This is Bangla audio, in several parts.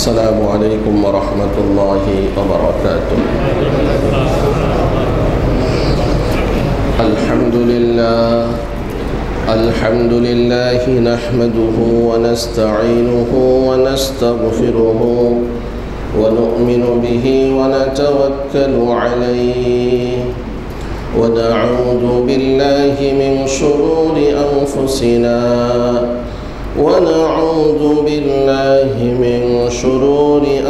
السلام عليكم ورحمة الله وبركاته. الحمد لله نحمده ونستعينه ونستغفره ونؤمن به ونتوكل عليه ونعوذ بالله من شرور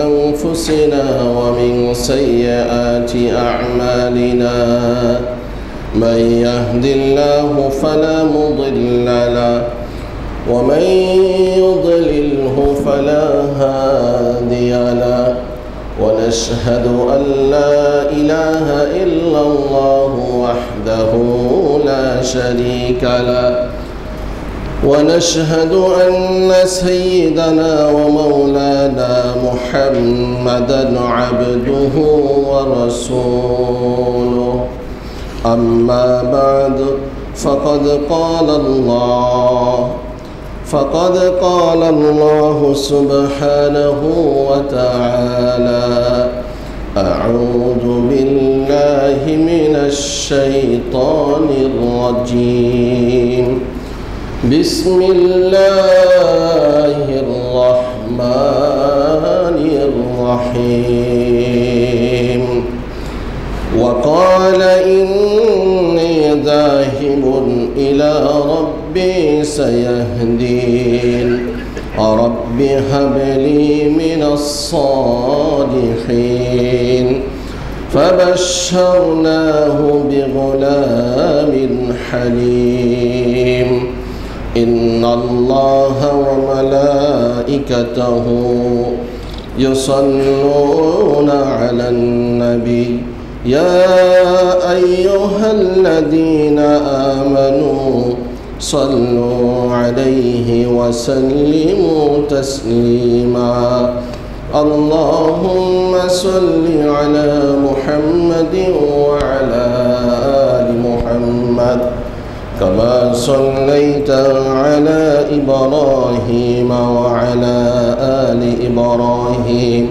أنفسنا ومن سيئات أعمالنا. من يهد الله فلا مضل له ومن يضلله فلا هادي له، ونشهد أن لا إله إلا الله وحده لا شريك له، ونشهد أن سيدنا ومولانا محمدا عبده ورسوله. أما بعد فقد قال الله سبحانه وتعالى: أعوذ بالله من الشيطان الرجيم. بسم الله الرحمن الرحيم. وقال إني ذاهب إلى ربي سيهدين. رب هب لي من الصالحين. فبشرناه بغلام حليم. إن الله وملائكته يصلون على النبي يا أيها الذين آمنوا صلوا عليه وسلموا تسليما. اللهم صل على محمد وعلى آل محمد كما صليت على إبراهيم وعلى آل إبراهيم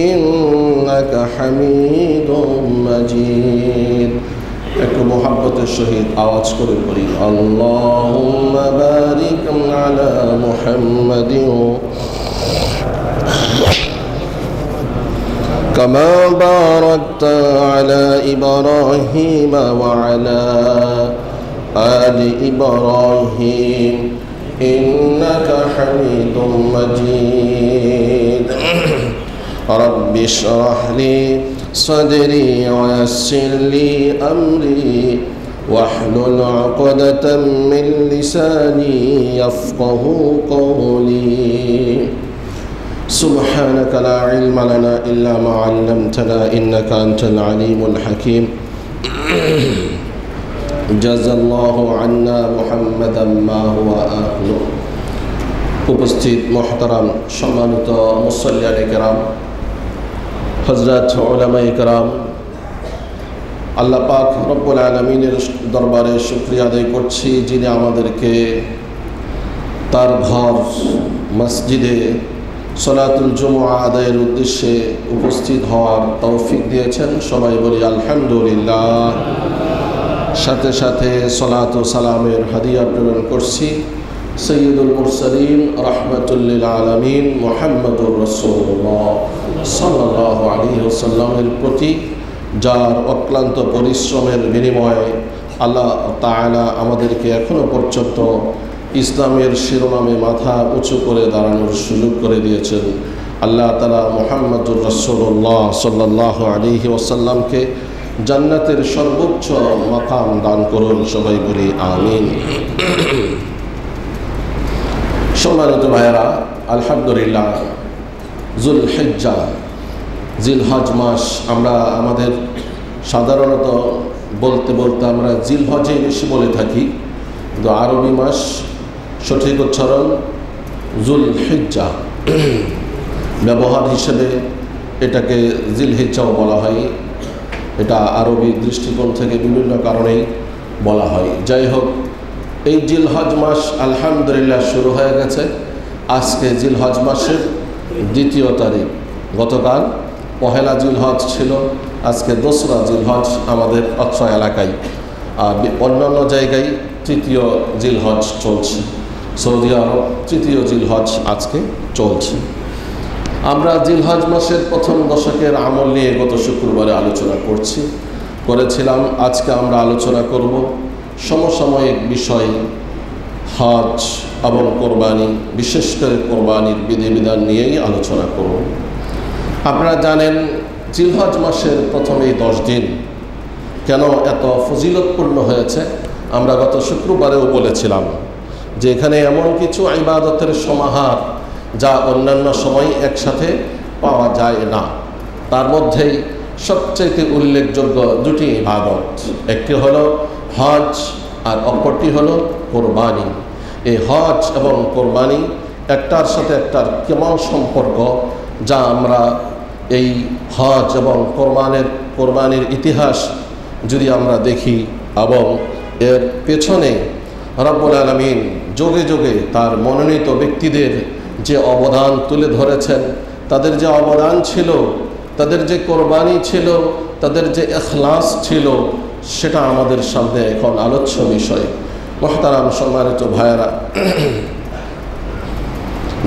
إنك حميد مجيد. একটু মোহাব্বতের সহিত আওয়াজ করে পড়ি: আল্লাহুম্মা বারিক আলা মুহাম্মাদিন কামা বারাকতা আলা ইব্রাহিম ওয়া আলা আলি ইব্রাহিম ইন্নাকা হামিদুম মাজিদ। رب اشرح لي صدري ويسر لي أمري واحلل عقدة من لساني يفقه قولي. سبحانك لا علم لنا إلا ما علمتنا إنك أنت العليم الحكيم. جزا الله عنا محمدا ما هو أهله. উপস্থিত মোহতারাম সম্মানিত মুসল্লিয়ানে কেরাম, হযরত উলামায়ে কেরাম, আল্লাহ পাক রব্বুল আলামিনের দরবারে শুকরিয়া আদায় করছি যিনি আমাদেরকে তার ঘর মসজিদে সলাতুল জুমআ আদায়ের উদ্দেশ্যে উপস্থিত হওয়ার তৌফিক দিয়েছেন। সবাই বলি আলহামদুলিল্লাহ। সাথে সাথে সলাত ও সালামের হাদিয়া প্রেরণ করছি সৈয়দুল মুরসালিন রাহমাতুল্লিল আলামিন মুহাম্মদুর রাসূলুল্লাহ সাল্লাল্লাহু আলাইহি ওয়াসাল্লামের প্রতি, যার অক্লান্ত পরিশ্রমের বিনিময়ে আল্লাহ তাআলা আমাদেরকে এখনো পর্যন্ত ইসলামের শিরোনামে মাথা উঁচু করে দাঁড়ানোর সুযোগ করে দিয়েছেন। আল্লাহ তাআলা মুহাম্মদুর রাসূলুল্লাহ সাল্লাল্লাহু আলাইহি ওয়াসাল্লামকে জান্নাতের সর্বোচ্চ মাকাম দান করুন। সবাই বলি আমিন। সম্মানিত ভাইয়েরা, আলহামদুলিল্লাহ, যুলহিজ্জা জিলহজ মাস, আমরা আমাদের সাধারণত বলতে আমরা জিলহজেই বেশি বলে থাকি, কিন্তু আরবি মাস সঠিক উচ্চারণ যুলহিজ্জা। ব্যবহার হিসেবে এটাকে জিলহিজ্জাও বলা হয়। এটা আরবি দৃষ্টিকোণ থেকে বিভিন্ন কারণেই বলা হয়। যাই হোক, এই জিলহজ মাস আলহামদুলিল্লাহ শুরু হয়ে গেছে। আজকে জিলহজ মাসের দ্বিতীয় তারিখ। গতকাল পহেলা জিলহজ ছিল, আজকে দোসরা জিলহজ আমাদের অত্র এলাকায়, আর অন্যান্য জায়গায় তৃতীয় জিলহজ চলছে। সৌদি আরব তৃতীয় জিলহজ আজকে চলছে। আমরা জিলহজ মাসের প্রথম দশকের আমল নিয়ে গত শুক্রবারে আলোচনা করেছিলাম। আজকে আমরা আলোচনা করব সমসাময়িক বিষয় হজ এবং কোরবানি, বিশেষ করে কোরবানির বিধিবিধান নিয়েই আলোচনা করব। আপনারা জানেন জিলহজ মাসের প্রথম এই 10 দিন কেন এত ফজিলতপূর্ণ হয়েছে। আমরা গত শুক্রবারেও বলেছিলাম যে এখানে এমন কিছু ইবাদতের সমাহার যা অন্যান্য সময় একসাথে পাওয়া যায় না। তার মধ্যেই সবচেয়ে উল্লেখযোগ্য দুটি ইবাদত, একটি হলো হজ আর অপরটি হলো কোরবানি। এই হজ এবং কোরবানি একটার সাথে একটার কেমন সম্পর্ক, যা আমরা এই হজ এবং কোরবানির ইতিহাস যদি আমরা দেখি এবং এর পেছনে রব্বুল আলামিন যোগে যোগে তার মনোনীত ব্যক্তিদের যে অবদান তুলে ধরেছেন, তাদের যে অবদান ছিল, তাদের যে কোরবানি ছিল, তাদের যে ইখলাস ছিল, সেটা আমাদের সামনে এখন আলোচ্য বিষয়। মুহতারাম সম্মানিত ভাইয়েরা,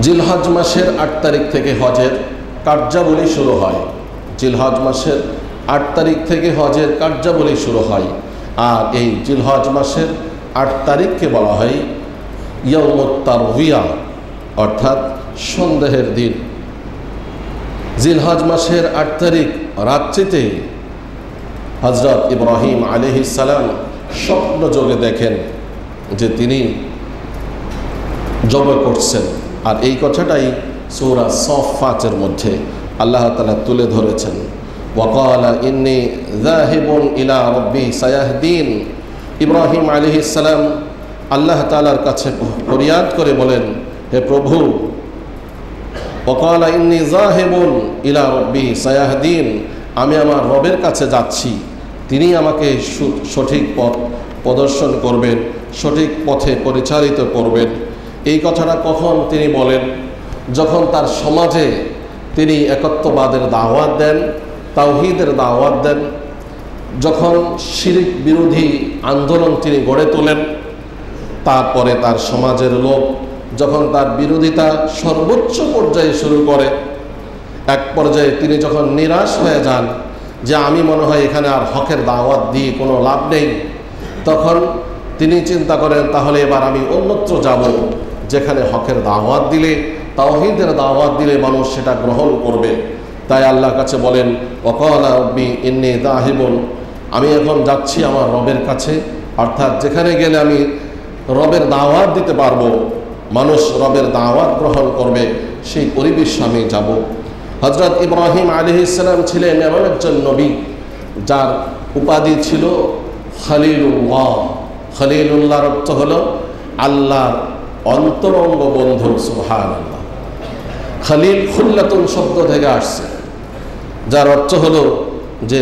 জিলহজ মাসের 8 তারিখ থেকে হজের কার্যাবলী শুরু হয়। জিলহজ মাসের 8 তারিখ থেকে হজের কার্যাবলী শুরু হয়। আর এই জিলহজ মাসের 8 তারিখকে বলা হয় ইয়াউমুত তারবিয়া, অর্থাৎ সন্দেহের দিন। জিলহজ মাসের 8 তারিখ রাত্রিতে হযরত ইব্রাহিম আলাইহিস সালাম স্বপ্ন যোগে দেখেন যে তিনি জবাই করছেন। আর এই কথাটাই সূরা সাফফাতের মধ্যে আল্লাহ তাআলা তুলে ধরেছেন। ওয়াকালা ইন্নী যাহিবুন ইলা রাব্বি সায়াহদিন। ইব্রাহিম আলাইহিস সালাম আল্লাহ তাআলার কাছে ফরিয়াদ করে বলেন, হে প্রভু, ওয়াকালা ইন্নী যাহিবুন ইলা রাব্বি সায়াহদিন, আমি আমার রবের কাছে যাচ্ছি, তিনি আমাকে সঠিক পথ প্রদর্শন করবেন, সঠিক পথে পরিচালিত করবেন। এই কথাটা কখন তিনি বলেন? যখন তার সমাজে তিনি একত্ববাদের দাওয়াত দেন, তাওহীদের দাওয়াত দেন, যখন শিরক বিরোধী আন্দোলন তিনি গড়ে তোলেন, তারপরে তার সমাজের লোক যখন তার বিরোধিতা সর্বোচ্চ পর্যায়ে শুরু করে, এক পর্যায়ে তিনি যখন নিরাশ হয়ে যান যে আমি মনে হয় এখানে আর হকের দাওয়াত দিয়ে কোনো লাভ নেই, তখন তিনি চিন্তা করেন তাহলে এবার আমি অন্যত্র যাব, যেখানে হকের দাওয়াত দিলে, তাওহীদের দাওয়াত দিলে মানুষ সেটা গ্রহণ করবে। তাই আল্লাহর কাছে বলেন, ওয়াকালা রাব্বি ইন্নী যাহিবুন, আমি এখন যাচ্ছি আমার রবের কাছে, অর্থাৎ যেখানে গেলে আমি রবের দাওয়াত দিতে পারবো, মানুষ রবের দাওয়াত গ্রহণ করবে, সেই পরিবেশে আমি যাব। হযরত ইব্রাহিম আলাইহিস সালাম ছিলেন এমন একজন নবী যার উপাধি ছিল খলিলুল্লাহ। খলিলুল্লাহর অর্থ হলো আল্লাহর অন্তরঙ্গ বন্ধু। সুবহানাল্লাহ। খলিল খুল্লাতুন শব্দ থেকে আসছে, যার অর্থ হলো যে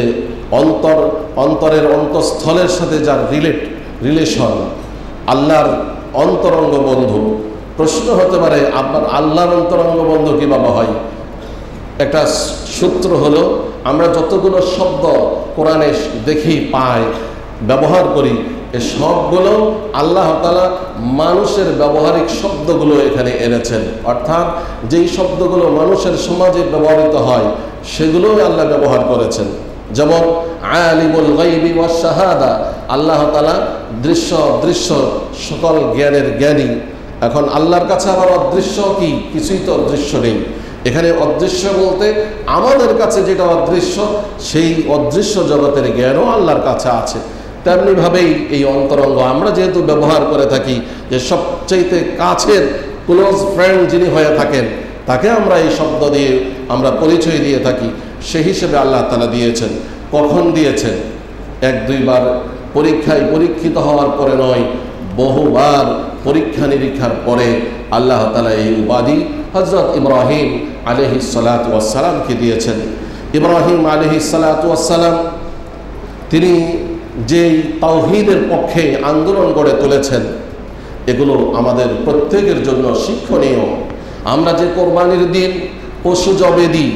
অন্তরের অন্তঃস্থলের সাথে যার রিলেশন, আল্লাহর অন্তরঙ্গ বন্ধু। প্রশ্ন হতে পারে আপনার আল্লাহর অন্তরঙ্গ বন্ধু কীভাবে হয়? একটা সূত্র হলো, আমরা যতগুলো শব্দ কোরআনে দেখি, পাই, ব্যবহার করি, এ সবগুলো আল্লাহ তাআলা মানুষের ব্যবহারিক শব্দগুলো এখানে এনেছেন। অর্থাৎ যেই শব্দগুলো মানুষের সমাজে ব্যবহৃত হয় সেগুলোই আল্লাহ ব্যবহার করেছেন। যেমন আলিমুল গায়বি ওয়াশ শাহাদা, আল্লাহ তাআলা দৃশ্য অদৃশ্য সকল জ্ঞানের জ্ঞানী। এখন আল্লাহর কাছে আবার অদৃশ্য কি? কিছুই তো অদৃশ্য নেই। এখানে অদৃশ্য বলতে আমাদের কাছে যেটা অদৃশ্য, সেই অদৃশ্য জগতের জ্ঞানও আল্লাহর কাছে আছে। তেমনিভাবেই এই অন্তরঙ্গ আমরা যেহেতু ব্যবহার করে থাকি, যে সবচেয়ে কাছের ক্লোজ ফ্রেন্ড যিনি হয়ে থাকেন, তাকে আমরা এই শব্দ দিয়ে আমরা পরিচয় দিয়ে থাকি। সেই হিসেবে আল্লাহ তাআলা দিয়েছেন। কখন দিয়েছেন? 1-2বার পরীক্ষায় পরীক্ষিত হওয়ার পরে নয়, বহুবার পরীক্ষা নিরীক্ষার পরে আল্লাহ তাআলা এই উপাধি হযরত ইব্রাহিম আলাইহিস সালাতু ওয়াস সালামকে দিয়েছেন। ইব্রাহিম আলাইহিস সালাতু ওয়াস সালাম তিনি যেই তাওহীদের পক্ষে আন্দোলন গড়ে তুলেছেন, এগুলো আমাদের প্রত্যেকের জন্য শিক্ষণীয়। আমরা যে কোরবানির দিন পশু জবে দিই,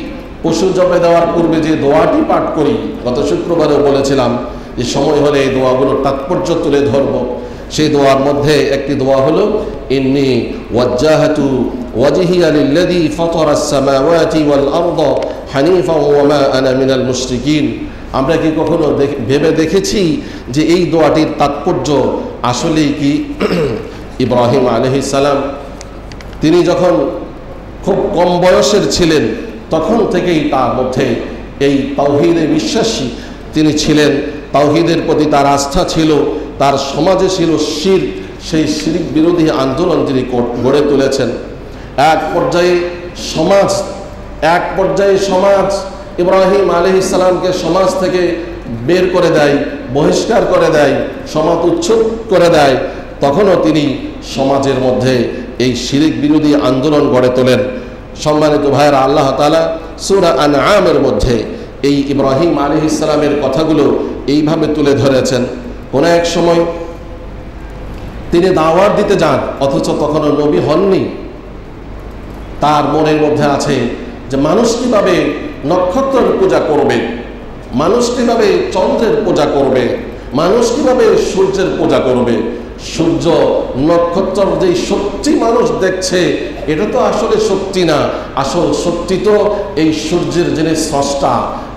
পশু জবে দেওয়ার পূর্বে যে দোয়াটি পাঠ করি, গত শুক্রবারেও বলেছিলাম যে সময় হলে এই দোয়াগুলোর তাৎপর্য তুলে ধরব। সেই দোয়ার মধ্যে একটি দোয়া হলো ইন্নী ওয়াজ্জাহাতু ওয়াজহিয়া লিল্লাযী ফাতারাস সামাওয়াতি ওয়াল আরদা হানিফান ওয়া মা আনা মিনাল মুশরিকিন। আমরা কি কখনো ভেবে দেখেছি যে এই দোয়াটির তাৎপর্য আসলেই কি? ইব্রাহিম আলাইহিস সালাম তিনি যখন খুব কম বয়সের ছিলেন তখন থেকেই তার মধ্যে এই তাওহীদে বিশ্বাসী তিনি ছিলেন, তাওহীদের প্রতি তার আস্থা ছিল, তার সমাজে ছিল শিরক, সেই শিরক বিরোধী আন্দোলন তিনি গড়ে তুলেছেন। এক পর্যায়ে সমাজ ইব্রাহিম আলাইহিস সালামকে সমাজ থেকে বের করে দেয়, বহিষ্কার করে দেয়, সমাজ উচ্ছেদ করে দেয়। তখনও তিনি সমাজের মধ্যে এই শিরক বিরোধী আন্দোলন গড়ে তোলেন। সম্মানিত ভাইয়েরা, আল্লাহ তাআলা সূরা আনআমের মধ্যে এই ইব্রাহিম আলাইহিস সালামের কথাগুলো এইভাবে তুলে ধরেছেন। কোন এক সময় তিনি দাওয়াত দিতে যান, অথচ তখনও নবী হননি। তার মনের মধ্যে আছে যে মানুষ কিভাবে নক্ষত্রের পূজা করবে, মানুষ কিভাবে চন্দ্রের পূজা করবে, মানুষ কিভাবে সূর্যের পূজা করবে। সূর্য নক্ষত্র যেই শক্তি মানুষ দেখছে, এটা তো আসলে শক্তি না। আসল শক্তি তো এই সূর্যের যিনি স্রষ্টা,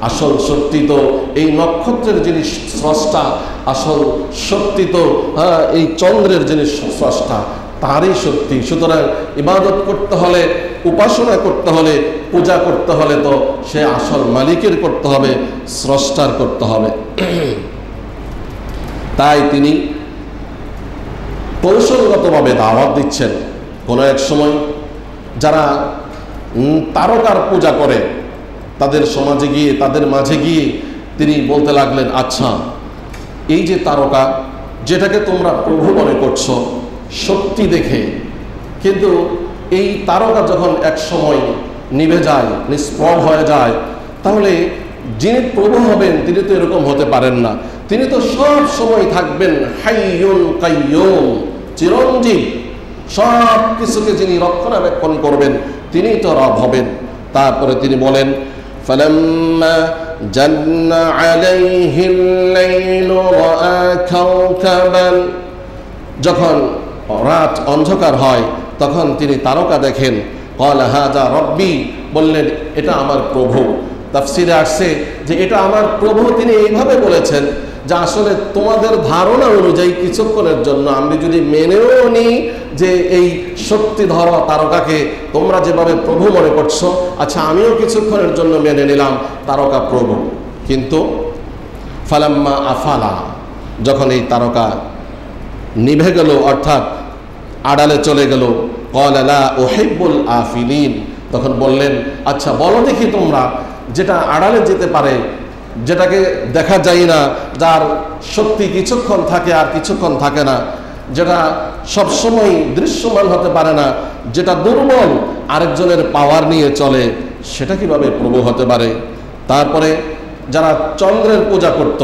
আসল শক্তি তো এই নক্ষত্রের যিনি স্রষ্টা, আসল শক্তি তো এই চন্দ্রের যিনি স্রষ্টা, তারই শক্তি। সুতরাং ইবাদত করতে হলে, উপাসনা করতে হলে, পূজা করতে হলে তো সে আসল মালিকের করতে হবে, স্রষ্টার করতে হবে। তাই তিনি কৌশলগতভাবে দাওয়াত দিচ্ছেন। কোনো এক সময় যারা তারকার পূজা করে তাদের সমাজে গিয়ে, তাদের মাঝে গিয়ে তিনি বলতে লাগলেন, আচ্ছা এই যে তারকা, যেটাকে তোমরা প্রভু মনে করছো শক্তি দেখে, কিন্তু এই তারকা যখন এক সময় নিভে যায়, নিষ্প্রভ হয়ে যায়, তাহলে যিনি প্রভু হবেন তিনি তো এরকম হতে পারেন না। তিনি তো সব সময় থাকবেন হাইয়ুল কাইয়ুম, চিরঞ্জীব, সব কিছুকে যিনি রক্ষণাবেক্ষণ করবেন তিনি তো রব হবেন। তারপরে তিনি বলেন, ফালাম্মা জান্না আলাইহিল লাইলু রাআ কাওকাবান, যখন রাত অন্ধকার হয় তখন তিনি তারকা দেখেন। ক্বালা হাযা রব্বি, বললেন এটা আমার প্রভু। তাফসিরে আসছে যে এটা আমার প্রভু তিনি এইভাবে বলেছেন যে আসলে তোমাদের ধারণা অনুযায়ী কিছুক্ষণের জন্য আমি যদি মেনেও নিই যে এই শক্তিধর তারকাকে তোমরা যেভাবে প্রভু মনে করছো, আচ্ছা আমিও কিছুক্ষণের জন্য মেনে নিলাম তারকা প্রভু। কিন্তু ফালাম্মা আফালা, যখন এই তারকা নিভে গেল, অর্থাৎ আড়ালে চলে গেল, ক্বালা লা উহিব্বুল আফিলিন, তখন বললেন আচ্ছা বলো দেখি তোমরা, যেটা আড়ালে যেতে পারে, যেটাকে দেখা যায় না, যার শক্তি কিছুক্ষণ থাকে আর কিছুক্ষণ থাকে না, যেটা সবসময় দৃশ্যমান হতে পারে না, যেটা দুর্বল, আরেকজনের পাওয়ার নিয়ে চলে, সেটা কিভাবে প্রভু হতে পারে? তারপরে যারা চন্দ্রের পূজা করত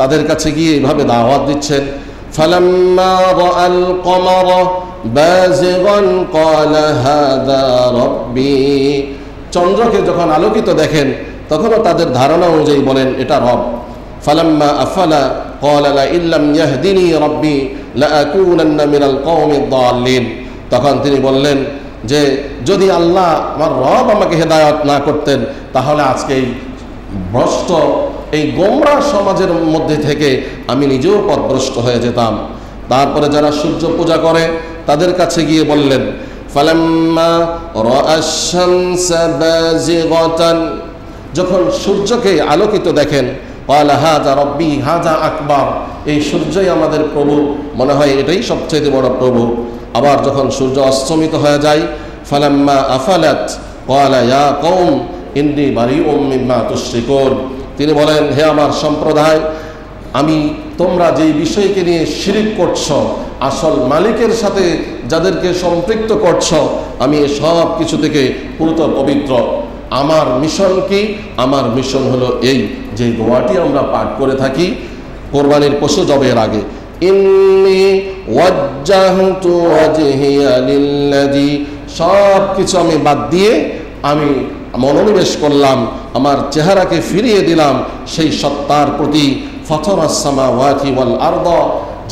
তাদের কাছে গিয়ে এইভাবে দাওয়াত দিচ্ছেন, ফালাম্মা রাআল কমারা বাযিগান ক্বালা হাযা রাব্বি, চন্দ্রকে যখন আলোকিত দেখেন তখনও তাদের ধারণা অনুযায়ী বলেন এটা রব। ফালাম্মা আফালা ক্বালা লা ইল্লাম ইয়াহদিনি রাব্বি লাআকুনান্না মিনাল কওমিদ দাল্লিন, তখন তিনি বললেন যে যদি আল্লাহ আমার রব আমাকে হেদায়েত না করতেন তাহলে আজকে এই ভ্রষ্ট, এই গোমরাহ সমাজের মধ্যে থেকে আমি নিজেও পথভ্রষ্ট হয়ে যেতাম। তারপরে যারা সূর্য পূজা করে তাদের কাছে গিয়ে বললেন, ফালাম্মা রাআশ শামসা বাযিগাতান, যখন সূর্যকে আলোকিত দেখেন, ক্বালা হাযা রাব্বি হাযা আকবার, এই সূর্যই আমাদের প্রভু, মনে হয় এটাই সবচেয়ে বড় প্রভু। আবার যখন সূর্য অস্তমিত হয়ে যায়, ফালাম্মা আফালাত ক্বালা ইয়া কওম ইন্নী বারিউম মিম্মা তুশরিকুন, তিনি বলেন হে আমার সম্প্রদায়, আমি তোমরা যেই বিষয়কে নিয়ে শিরিক করছো, আসল মালিকের সাথে যাদেরকে সম্পৃক্ত করছো, আমি সব কিছু থেকে পুরো পবিত্র। আমার মিশন কি? আমার মিশন হলো এই যে দোয়াটি আমরা পাঠ করে থাকি কোরবানির পশু জবের আগে, ইন্নী ওয়াজ্জাহতু ওয়াজহিয়া লিল্লাযী, সব কিছু আমি বাদ দিয়ে আমি মনোনিবেশ করলাম, আমার চেহারাকে ফিরিয়ে দিলাম সেই সত্তার প্রতি। ফাতারাস সামাওয়াতি ওয়াল আরদ,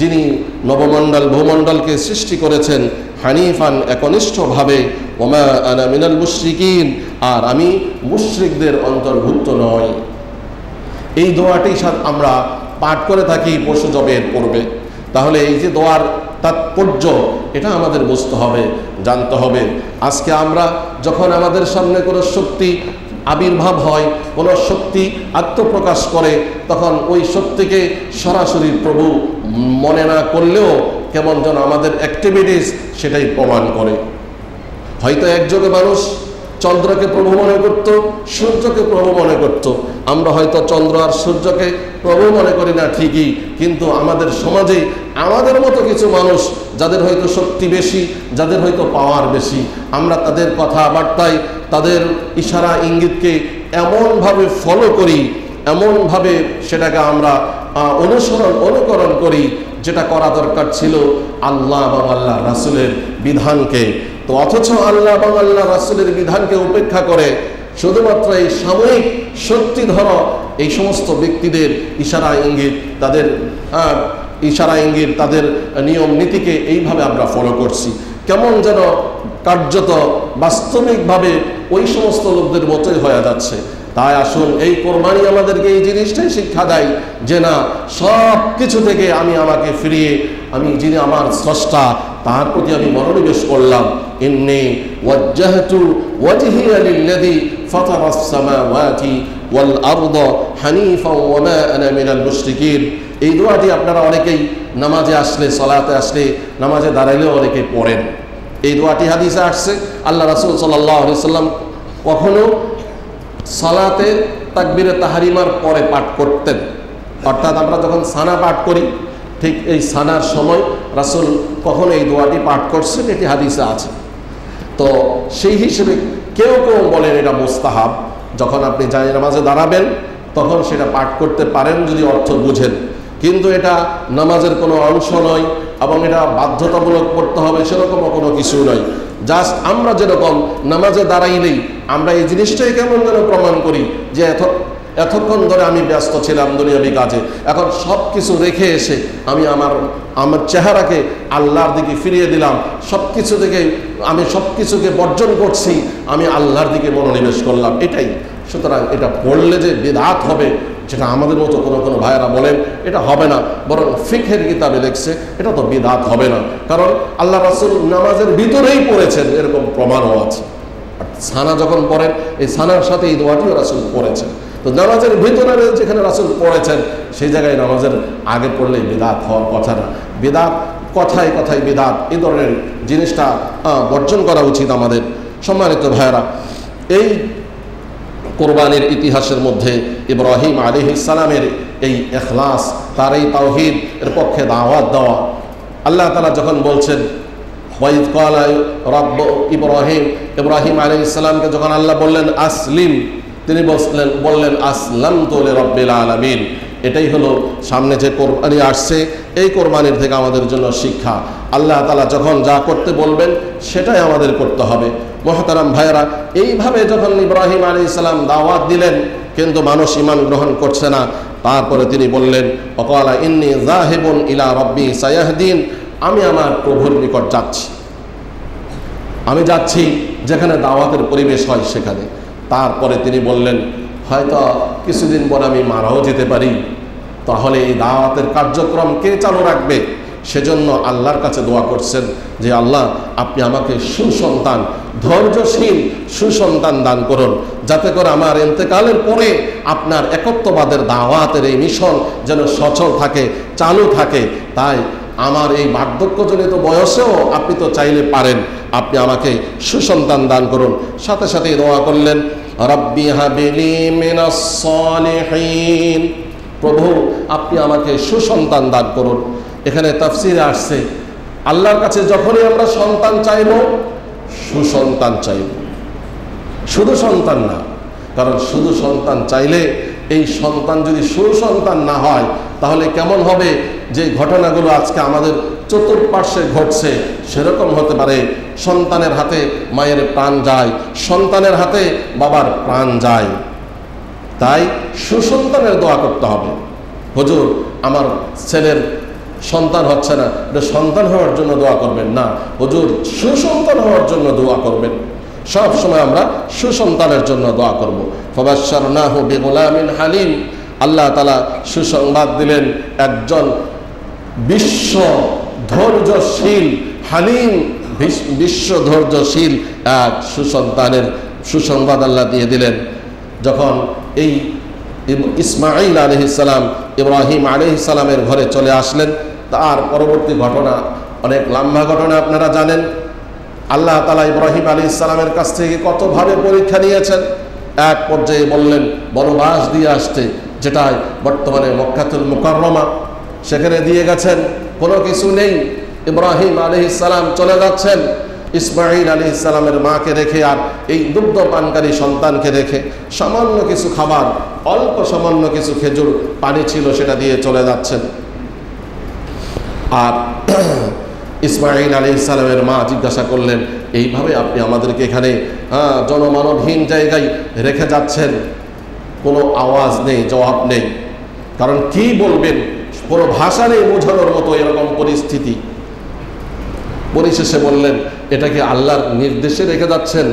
যিনি নবমণ্ডল ভূমণ্ডলকে সৃষ্টি করেছেন হানিফান একনিষ্ঠভাবে। ওমা আনা মিনাল মুশরিকিন, আর আমি মুশরিকদের অন্তর্ভুক্ত নই। এই দোয়াটি আমরা পাঠ করে থাকি পশু জবের পূর্বে। তাহলে এই যে দোয়ার তাৎপর্য, এটা আমাদের বুঝতে হবে, জানতে হবে। আজকে আমরা যখন আমাদের সামনে কোনো শক্তি আবির্ভাব হয়, কোনো শক্তি আত্মপ্রকাশ করে, তখন ওই শক্তিকে সরাসরি প্রভু মনে না করলেও কেমন যেন আমাদের অ্যাক্টিভিটিস সেটাই প্রমাণ করে। হয়তো একযোগে মানুষ চন্দ্রকে প্রভু মনে করত, সূর্যকে প্রভু মনে করত। আমরা হয়তো চন্দ্র আর সূর্যকে প্রভু মনে করি না ঠিকই, কিন্তু আমাদের সমাজে আমাদের মতো কিছু মানুষ যাদের হয়তো শক্তি বেশি, যাদের হয়তো পাওয়ার বেশি, আমরা তাদের কথাবার্তায় তাদের ইশারা ইঙ্গিতকে এমনভাবে ফলো করি, এমনভাবে সেটাকে আমরা অনুকরণ করি, যেটা করা দরকার ছিল আল্লাহ এবং আল্লাহ রাসূলের বিধানকে। তো অথচ আল্লাহ এবং আল্লাহ রাসূলের বিধানকে উপেক্ষা করে শুধুমাত্র এই সাময়িক শক্তিধর এই সমস্ত ব্যক্তিদের ইশারা ইঙ্গিত, তাদের নিয়ম নীতিকে এইভাবে আমরা ফলো করছি। কেমন যেন কার্যত বাস্তবিকভাবে ওই সমস্ত লোকদের মতোই হয়ে যাচ্ছে। তাই আসুন, এই কোরবানি আমাদেরকে এই জিনিসটাই শিক্ষা দেয় যে না, সব কিছু থেকে আমাকে ফিরিয়ে আমি যিনি আমার স্রষ্টা তার প্রতি আমি মনোনিবেশ করলাম। ইন্নী ওয়াজ্জাহতু ওয়াজহিয়া লিল্লাযী ফাতারাস সামাওয়াতি ওয়াল আরদ হানিফাও ওয়া মা আনা মিনাল মুশরিকিন। এই দোয়াটি আপনারা অনেকেই নামাজে আসলে, সালাতে আসলে, নামাজে দাঁড়াইলেও অনেকেই পড়েন। এই দোয়াটি হাদিসে আসছে, আল্লাহ রাসূল সাল্লাল্লাহু আলাইহি সাল্লাম কখনো সালাতে তাকবীরে তাহরিমার পরে পাঠ করতেন। অর্থাৎ আমরা যখন সানা পাঠ করি, ঠিক এই সানার সময় রাসূল কখনো এই দোয়াটি পাঠ করছেন, এটি হাদিসে আছে। তো সেই হিসেবে কেউ কেউ বলেন এটা মুস্তাহাব, যখন আপনি জায় নামাজে দাঁড়াবেন তখন সেটা পাঠ করতে পারেন যদি অর্থ বুঝেন। কিন্তু এটা নামাজের কোনো অংশ নয় এবং এটা বাধ্যতামূলক করতে হবে সেরকমও কোনো কিছু নয়। জাস্ট আমরা যেরকম নামাজে দাঁড়াইলেই আমরা এই জিনিসটাই কেমন যেন প্রমাণ করি যে এতক্ষণ ধরে আমি ব্যস্ত ছিলাম দুনিয়াবি কাজে, এখন সব কিছু রেখে এসে আমি আমার চেহারাকে আল্লাহর দিকে ফিরিয়ে দিলাম, আমি সব কিছুকে বর্জন করছি, আমি আল্লাহর দিকে মনোনিবেশ করলাম, এটাই। সুতরাং এটা পড়লে যে বিদআত হবে, যেটা আমাদের মতো কোনো ভাইয়েরা বলেন এটা হবে না, বরং ফিকহের কিতাবে লিখছে এটা তো বিদআত হবে না, কারণ আল্লাহ রাসূল নামাজের ভিতরেই পড়েছেন, এরকম প্রমাণও আছে। সানা যখন পড়েন, এই সানার সাথে এই দোয়াটিও রাসূল পড়েছেন। তো নামাজের ভিতরে যেখানে রাসূল পড়েছেন সেই জায়গায় নামাজের আগে পড়লেই বিদআত হওয়ার কথা না। বিদআত কথায় কথায় বিদআত, এই ধরনের জিনিসটা বর্জন করা উচিত আমাদের। সম্মানিত ভাইয়েরা, এই কোরবানির ইতিহাসের মধ্যে ইব্রাহিম আলাইহিস সালামের এই ইখলাস, তার এই তাওহীদ এর পক্ষে দাওয়াত দেওয়া, আল্লাহ তাআলা যখন বলছেন ওয়াইদ ক্বালা রাব্বু ইব্রাহিম আলাইহিস সালামকে যখন আল্লাহ বললেন আসলিম, তিনি বললেন আসলামতু লিরাব্বিল আলামিন। এটাই হলো সামনে যে কোরবানি আসছে, এই কোরবানির থেকে আমাদের জন্য শিক্ষা। আল্লাহ তাআলা যখন যা করতে বলবেন সেটাই আমাদের করতে হবে। মুহতারাম ভাইয়েরা, এইভাবে যখন ইব্রাহিম আলাইহিস সালাম দাওয়াত দিলেন কিন্তু মানুষ ঈমান গ্রহণ করছে না, তারপরে তিনি বললেন ওয়াকালা ইন্নী যাহিবুন ইলা রাব্বি সায়াহদিন, আমি আমার প্রভুর নিকট যাচ্ছি যেখানে দাওয়াতের পরিবেশ হয় সেখানে। তারপরে তিনি বললেন হয়তো কিছুদিন পর আমি মারাও যেতে পারি, তাহলে এই দাওয়াতের কার্যক্রম কে চালু রাখবে? সেজন্য আল্লাহর কাছে দোয়া করছেন যে আল্লাহ, আপনি আমাকে সুসন্তান, ধৈর্যশীল সুসন্তান দান করুন, যাতে করে আমার ইন্তেকালের পরে আপনার একত্ববাদের দাওয়াতের এই মিশন যেন সচল থাকে, চালু থাকে। তাই আমার এই বার্ধক্যজনিত বয়সেও আপনি তো চাইলে পারেন, আপনি আমাকে সুসন্তান দান করুন। সাথে সাথে দোয়া করলেন রব্বি হাবিলি মিনাস সালিহিন, প্রভু আপনি আমাকে সুসন্তান দান করুন। এখানে তাফসিরে আসছে আল্লাহর কাছে যখনই আমরা সন্তান চাইব, সুসন্তান চাইব, শুধু সন্তান না। কারণ শুধু সন্তান চাইলে এই সন্তান যদি সুসন্তান না হয় তাহলে কেমন হবে? যে ঘটনাগুলো আজকে আমাদের চতুর্পার্শ্বে ঘটছে সেরকম হতে পারে। সন্তানের হাতে মায়ের প্রাণ যায়, সন্তানের হাতে বাবার প্রাণ যায়। তাই সুসন্তানের দোয়া করতে হবে। হুজুর আমার ছেলের সন্তান হচ্ছে না, এটা সন্তান হওয়ার জন্য দোয়া করবেন না, হুজুর সুসন্তান হওয়ার জন্য দোয়া করবেন। সব সময় আমরা সুসন্তানের জন্য দোয়া করব। ফাবাশশারনাহু বিগুলামিন হালিম, আল্লাহ তাআলা সুসংবাদ দিলেন একজন বিশ্ব ধৈর্যশীল হালিম, বিশ্ব ধৈর্যশীল এক সুসন্তানের সুসংবাদ আল্লাহ দিয়ে দিলেন। যখন এই ইসমাঈল আলাইহিস সালাম ইব্রাহিম আলাইহিস সালামের ঘরে চলে আসলেন, তার পরবর্তী ঘটনা অনেক লম্বা ঘটনা, আপনারা জানেন। আল্লাহ তাআলা ইব্রাহিম আলাইহিস সালামের কাছ থেকে কতভাবে পরীক্ষা নিয়েছেন। এক পর্যায়ে বললেন বনবাস দিয়ে আসতে, যেটাই বর্তমানে মক্কাতুল মুকাররমা, সেখানে দিয়ে গেছেন, কোনো কিছু নেই। ইব্রাহিম আলাইহিস সালাম চলে যাচ্ছেন ইসমাঈল আলাইহিস সালামের মাকে রেখে আর এই দুগ্ধ পানকারী সন্তানকে রেখে। সামান্য কিছু খাবার, অল্প সামান্য কিছু খেজুর পানি ছিল, সেটা দিয়ে চলে যাচ্ছেন। আর ইসমাঈল আলাইহিস সালামের মা জিজ্ঞাসা করলেন, এইভাবে আপনি আমাদেরকে এখানে জনমানবহীন জায়গায় রেখে যাচ্ছেন, কোনো আওয়াজ নেই, জবাব নেই, কারণ কি বলবেন, কোনো ভাষা নেই বোঝানোর মতো এরকম পরিস্থিতি। পরিশেষে বললেন, এটাকে আল্লাহর নির্দেশে রেখে যাচ্ছেন?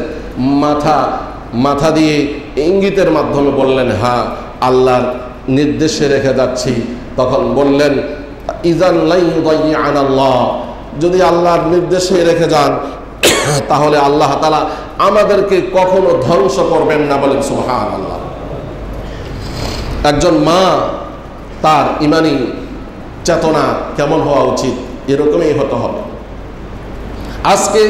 মাথা দিয়ে ইঙ্গিতের মাধ্যমে বললেন, হ্যাঁ আল্লাহর নির্দেশে রেখে যাচ্ছি। তখন বললেন, ইযান লা ইউযায়্যি'আনা আল্লাহ, যদি আল্লাহর নির্দেশে রেখে যান তাহলে আল্লাহ তাআলা আমাদেরকে কখনো ধ্বংস করবেন না। বলেন সুবহানাল্লাহ। একজন মা, তার ইমানি চেতনা কেমন হওয়া উচিত? এরকমই হতে হবে। আজকে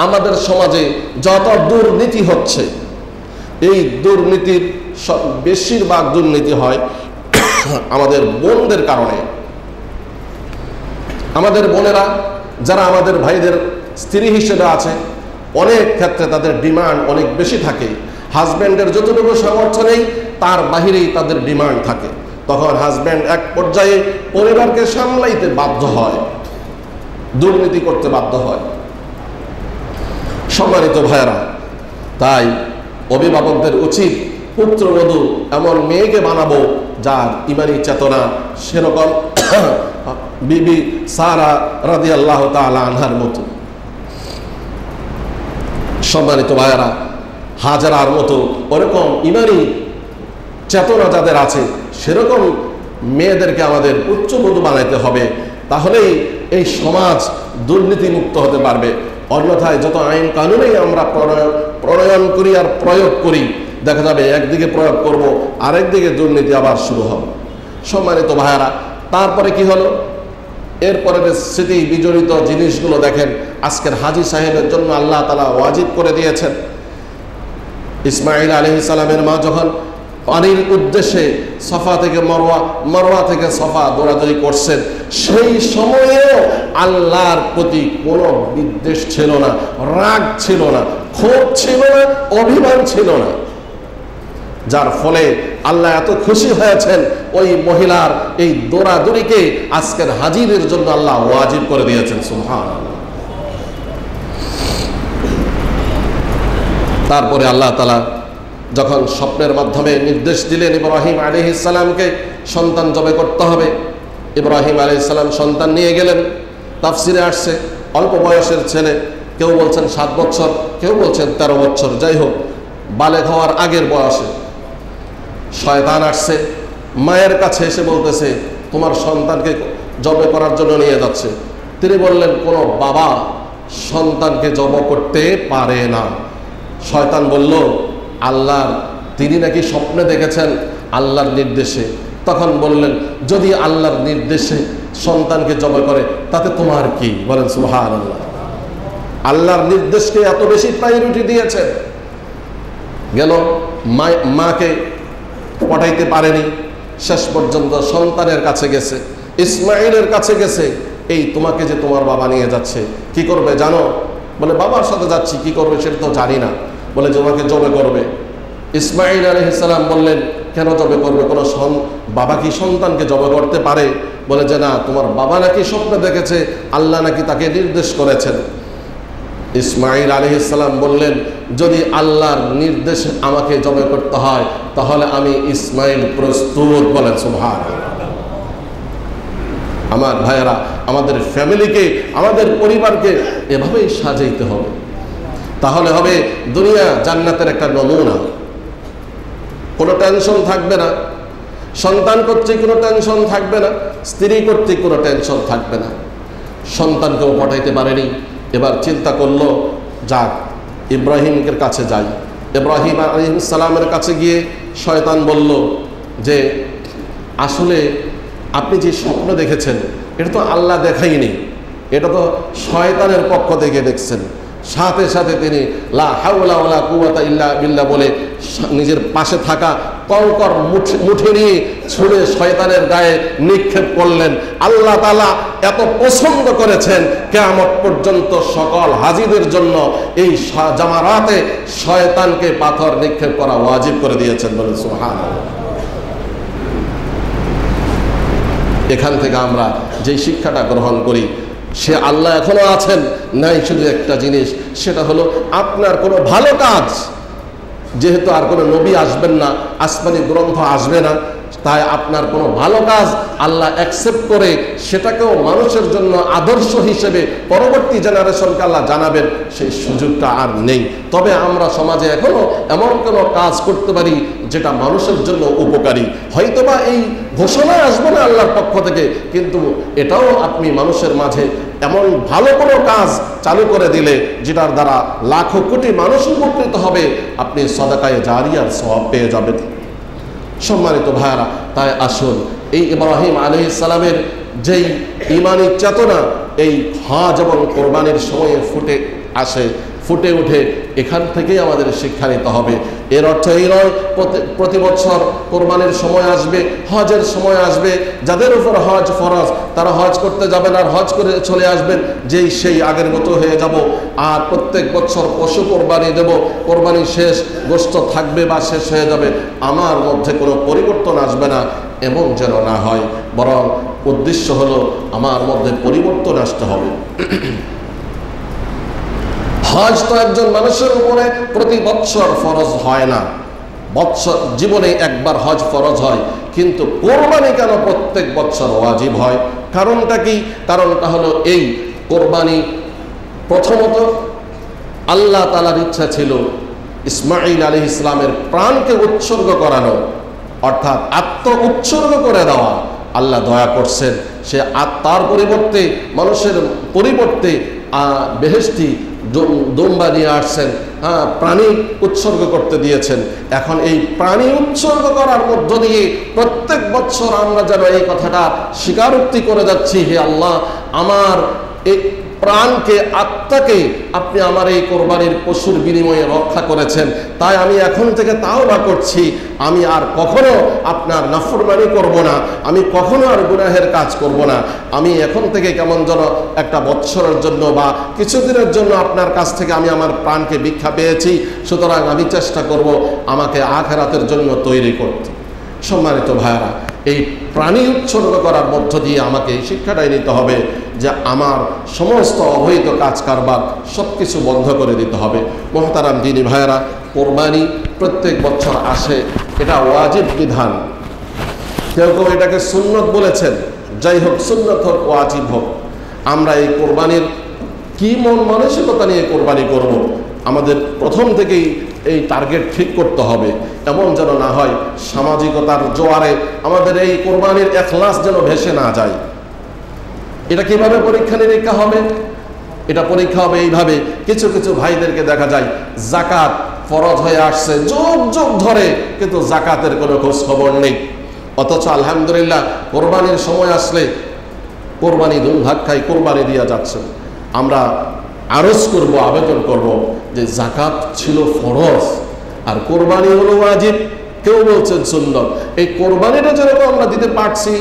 আমাদের সমাজে যত দুর্নীতি হচ্ছে, এই দুর্নীতির বেশিরভাগ দুর্নীতি হয় আমাদের বোনদের কারণে। আমাদের বোনেরা যারা আমাদের ভাইদের স্ত্রী হিসেবে আছে, অনেক ক্ষেত্রে তাদের ডিমান্ড অনেক বেশি থাকে। হাজব্যান্ডের যতটুকু সামর্থ্য নেই তার বাহিরেই তাদের ডিমান্ড থাকে। তখন হাজব্যান্ড এক পর্যায়ে পরিবারকে সামলাইতে বাধ্য হয়, দুর্নীতি করতে বাধ্য হয়। সম্মানিত ভাইয়েরা, তাই অভিভাবকদের উচিত পুত্রবধূ এমন মেয়েকে বানাবো যার ইমানি চেতনা সেরকম বিবি সারা রাদিয়াল্লাহু তাআলা আনহার মতো। সম্মানিত ভাইয়েরা, হাজারার মতো ওরকম ইমানি চেতনা যাদের আছে, সেরকম মেয়েদেরকে আমাদের পুত্রবধূ বানাইতে হবে। তাহলেই এই সমাজ দুর্নীতিমুক্ত হতে পারবে। অন্যথায় যত আইন কানুনেই আমরা প্রণয়ন করি আর প্রয়োগ করি, দেখা যাবে একদিকে প্রয়োগ করব, আরেকদিকে দুর্নীতি আবার শুরু হবে। সম্মানিত ভাইয়েরা, তারপরে কি হলো? এরপরে স্মৃতি বিজড়িত জিনিসগুলো দেখেন। আজকের হাজী সাহেবের জন্য আল্লাহ তাআলা ওয়াজিব করে দিয়েছেন। ইসমাঈল আলাইহিস সালামের মা যখন পানির উদ্দেশ্যে সফা থেকে মরওয়া, মরওয়া থেকে সফা দৌড়াদৌড়ি করছেন, সেই সময়েও আল্লাহর প্রতি কোনো বিদ্বেষ ছিল না, রাগ ছিল না, ক্ষোভ ছিল না, অভিমান ছিল না। যার ফলে আল্লাহ এত খুশি হয়েছেন, ওই মহিলার এই দৌড়াদৌড়িকে আজকের হাজিরের জন্য আল্লাহ ওয়াজিব করে দিয়েছেন। সুবহানাল্লাহ। তারপরে আল্লাহ তাআলা যখন স্বপ্নের মাধ্যমে নির্দেশ দিলেন ইব্রাহিম আলাইহিস সালামকে সন্তান জবে করতে হবে, ইব্রাহিম আলাইহিস সালাম সন্তান নিয়ে গেলেন। তাফসিরে আসছে অল্প বয়সের ছেলে, কেউ বলছেন 7 বছর, কেউ বলছেন 13 বছর, যাই হোক বালেগ হওয়ার আগের বয়সে। শয়তান আসছে মায়ের কাছে, এসে বলতেছে তোমার সন্তানকে জবে করার জন্য নিয়ে যাচ্ছে। তিনি বললেন, কোনো বাবা সন্তানকে জব করতে পারে না। শয়তান বলল, আল্লাহর, তিনি নাকি স্বপ্নে দেখেছেন আল্লাহর নির্দেশে। তখন বললেন, যদি আল্লাহর নির্দেশে সন্তানকে জবে করে তাতে তোমার কি? বলেন সুবহানাল্লাহ। আল্লাহর নির্দেশকে এত বেশি প্রায়োরিটি দিয়েছেন। গেল মাকে পটাইতে পারেনি, শেষ পর্যন্ত সন্তানের কাছে গেছে, ইসমাঈলের কাছে গেছে। এই তোমাকে যে তোমার বাবা নিয়ে যাচ্ছে, কি করবে জানো? বলে বাবার সাথে যাচ্ছি, কি করবে সেটা তো জানি না। বলে তোমাকে জবে করবে। ইসমাঈল আলাইহিস সালাম বললেন, কেন জবে করবে? কোনো বাবা কি সন্তানকে জবে করতে পারে? বলে যে না, তোমার বাবা নাকি স্বপ্নে দেখেছে আল্লাহ নাকি তাকে নির্দেশ করেছেন। ইসমাঈল আলাইহিস সালাম বললেন, যদি আল্লাহর নির্দেশে আমাকে জবাই করতে হয় তাহলে আমি ইসমাঈল প্রস্তুত। বলেন সুবহানাল্লাহ। আমার ভাইয়েরা, আমাদের ফ্যামিলিকে, আমাদের পরিবারকে এভাবেই সাজাইতে হবে, তাহলে হবে দুনিয়া জান্নাতের একটা নমুনা। কোনো টেনশন থাকবে না, সন্তান কর্তৃক কোনো টেনশন থাকবে না, স্ত্রী কর্তৃক কোনো টেনশন থাকবে না। সন্তানকেও পটাইতে পারেনি, এবার চিন্তা করলো যাক ইব্রাহিমের কাছে যাই। ইব্রাহিম আলাইহিস সালামের কাছে গিয়ে শয়তান বলল যে আসলে আপনি যে স্বপ্ন দেখেছেন এটা তো আল্লাহ দেখাইনি, এটা তো শয়তানের পক্ষ থেকে দেখছেন। সাথে সাথে তিনি লা হাওলা ওয়ালা কুওয়াতা ইল্লা বিল্লাহ বলে নিজের পাশে থাকা কঙ্কর মুঠে নিয়ে ছুঁড়ে শয়তানের গায়ে নিক্ষেপ করলেন। আল্লাহ তাআলা এত পছন্দ করেছেন কিয়ামত পর্যন্ত সকল হাজীদের জন্য এই জামারাতে শয়তানকে পাথর নিক্ষেপ করা ওয়াজিব করে দিয়েছেন। বলেন সুবহানাল্লাহ। এখান থেকে আমরা যে শিক্ষাটা গ্রহণ করি, সে আল্লাহ এখনো আছেন, নাই শুধু একটা জিনিস, সেটা হলো আপনার কোনো ভালো কাজ, যেহেতু আর কোনো নবী আসবেন না, আসমানি গ্রন্থ আসবে না, তাই আপনার কোনো ভালো কাজ আল্লাহ অ্যাকসেপ্ট করে সেটাকেও মানুষের জন্য আদর্শ হিসেবে পরবর্তী জেনারেশনকে আল্লাহ জানাবেন, সেই সুযোগটা আর নেই। তবে আমরা সমাজে এখনো এমন কোনো কাজ করতে পারি যেটা মানুষের জন্য উপকারী। হয়তোবা এই ঘোষণা আসবে না আল্লাহর পক্ষ থেকে, কিন্তু এটাও আপনি মানুষের মাঝে এমন ভালো কোনো কাজ চালু করে দিলে যেটার দ্বারা লাখো কোটি মানুষ উপকৃত হবে, আপনি সাদাকায়ে জারিয়ার সওয়াব পেয়ে যাবেন। সম্মানিত ভাইরা, তাই আসুন এই ইব্রাহিম আলাইহিস সালামের যেই ঈমানি চেতনা এই হজ এবং কোরবানির সময়ে ফুটে ওঠে, এখান থেকেই আমাদের শিক্ষা নিতে হবে। এর অর্থ এই নয় প্রতি বছর কোরবানির সময় আসবে, হজের সময় আসবে, যাদের উপর হজ ফরজ তারা হজ করতে যাবেন আর হজ করে চলে আসবেন, যেই সেই আগের মতো হয়ে যাব, আর প্রত্যেক বছর পশু কোরবানি দেব, কোরবানি শেষ, গোশত থাকবে বা শেষ হয়ে যাবে, আমার মধ্যে কোনো পরিবর্তন আসবে না, এমন যেন না হয়। বরং উদ্দেশ্য হলো আমার মধ্যে পরিবর্তন আসতে হবে। হজ তো একজন মানুষের উপরে প্রতি বৎসর ফরজ হয় না, বৎসর জীবনে একবার হজ ফরজ হয়, কিন্তু কোরবানি কেন প্রত্যেক বৎসর ওয়াজিব হয়? কারণটা কি? কারণটা হলো এই কোরবানি প্রথমত আল্লাহ তাআলার ইচ্ছা ছিল ইসমাঈল আলাইহিস ইসলামের প্রাণকে উৎসর্গ করানো, অর্থাৎ আত্ম উৎসর্গ করে দেওয়া। আল্লাহ দয়া করছেন, সে আত্মার পরিবর্তে, মানুষের পরিবর্তে বেহেশতি দুম্বা নিয়ে আসছেন, প্রাণী উৎসর্গ করতে দিয়েছেন। এখন এই প্রাণী উৎসর্গ করার মধ্য দিয়ে প্রত্যেক বছর আমরা যেন এই কথাটা স্বীকারোক্তি করে যাচ্ছি, হে আল্লাহ, আমার এই প্রাণকে, আত্মাকে আপনি আমার এই কোরবানির পশুর বিনিময়ে রক্ষা করেছেন, তাই আমি এখন থেকে তাওবা করছি, আমি আর কখনো আপনার নাফরমানি করব না, আমি কখনো আর গুনাহের কাজ করব না। আমি এখন থেকে কেমন যেন একটা বৎসরের জন্য বা কিছুদিনের জন্য আপনার কাছ থেকে আমি আমার প্রাণকে ভিক্ষা পেয়েছি, সুতরাং আমি চেষ্টা করব আমাকে আখিরাতের জন্য তৈরি করতে। সম্মানিত ভাইরা, এই প্রাণী উৎসর্গ করার মধ্য দিয়ে আমাকে এই শিক্ষাটাই নিতে হবে যে আমার সমস্ত অবৈধ কাজ কারবার সব কিছু বন্ধ করে দিতে হবে। মোহতারাম দিনী ভাইয়েরা, কোরবানি প্রত্যেক বছর আসে, এটা ওয়াজিব বিধান। কেউ কেউ এটাকে সুন্নত বলেছেন, যাই হোক, সুন্নত হোক ওয়াজিব হোক, আমরা এই কোরবানির কি মন মানসিকতা নিয়ে কোরবানি করব, আমাদের প্রথম থেকেই এই টার্গেট ঠিক করতে হবে। এমন যেন না হয় সামাজিকতার জোয়ারে আমাদের এই কোরবানির ইখলাস যেন ভেসে না যায়। এটা কিভাবে পরীক্ষা নিরীক্ষা হবে? এটা পরীক্ষা হবে এইভাবে, কিছু কিছু ভাইদেরকে দেখা যায় যাকাত ফরজ হয়ে আসছে যুগ যুগ ধরে, কিন্তু যাকাতের কোনো খোঁজ খবর নেই, অথচ আলহামদুলিল্লাহ কোরবানির সময় আসলে কোরবানি দুম ধাক্কায় কোরবানি দিয়ে যাচ্ছে। আমরা আরজ করব, আবেদন করব যে যাকাত ছিল ফরজ আর কোরবানি হলো ওয়াজিব, কেউ বলছেন সুন্নত। এই কোরবানিটা যেরকম আমরা দিতে পারছি,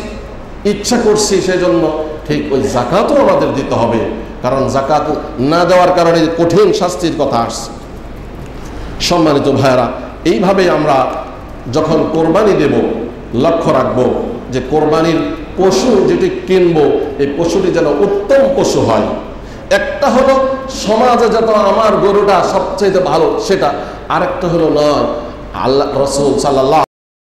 ইচ্ছা করছি, সেজন্য ঠিক ওই যাকাতও আমাদের দিতে হবে, কারণ যাকাত না দেওয়ার কারণে কঠিন শাস্তির কথা আসছে। সম্মানিত ভাইয়েরা, এইভাবে আমরা যখন কোরবানি দেব লক্ষ্য রাখব যে কোরবানির পশু যেটি কিনবো, এই পশুটি যেন উত্তম পশু হয়। একটা হলো সমাজে যত আমার গরুটা সবচেয়ে ভালো সেটা, আরেকটা হলো নয়, আল্লাহ রসুল সাল্লাল্লাহু